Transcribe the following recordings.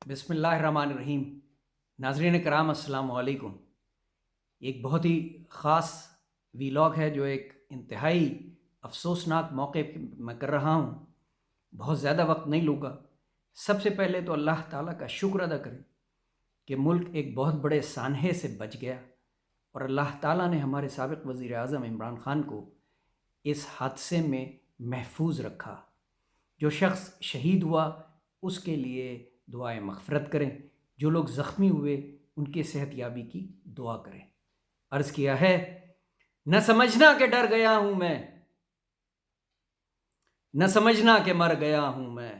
بسم اللہ الرحمن الرحیم۔ ناظرین کرام السلام علیکم۔ ایک بہت ہی خاص ویلاگ ہے جو ایک انتہائی افسوسناک موقع میں کر رہا ہوں۔ بہت زیادہ وقت نہیں لوں گا۔ سب سے پہلے تو اللہ تعالیٰ کا شکر ادا کریں کہ ملک ایک بہت بڑے سانحے سے بچ گیا اور اللہ تعالیٰ نے ہمارے سابق وزیر اعظم عمران خان کو اس حادثے میں محفوظ رکھا۔ جو شخص شہید ہوا اس کے لیے دعائیں مغفرت کریں، جو لوگ زخمی ہوئے ان کے صحت یابی کی دعا کریں۔ عرض کیا ہے، نہ سمجھنا کہ ڈر گیا ہوں میں، نہ سمجھنا کہ مر گیا ہوں میں،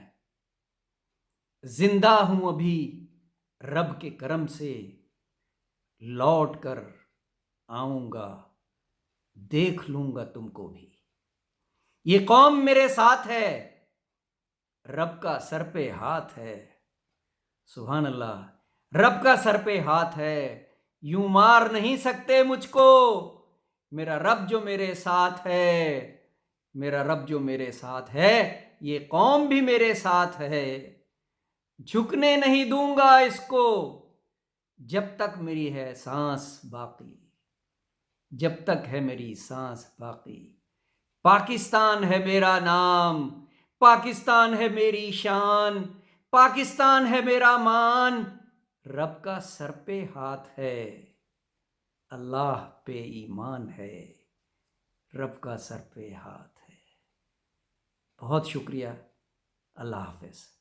زندہ ہوں ابھی رب کے کرم سے، لوٹ کر آؤں گا دیکھ لوں گا تم کو بھی۔ یہ قوم میرے ساتھ ہے، رب کا سر پہ ہاتھ ہے۔ سبحان اللہ، رب کا سر پہ ہاتھ ہے، یوں مار نہیں سکتے مجھ کو، میرا رب جو میرے ساتھ ہے، میرا رب جو میرے ساتھ ہے، یہ قوم بھی میرے ساتھ ہے۔ جھکنے نہیں دوں گا اس کو جب تک میری ہے سانس باقی، جب تک ہے میری سانس باقی۔ پاکستان ہے میرا نام، پاکستان ہے میری شان، پاکستان ہے میرا مان، رب کا سر پہ ہاتھ ہے، اللہ پہ ایمان ہے، رب کا سر پہ ہاتھ ہے۔ بہت شکریہ، اللہ حافظ۔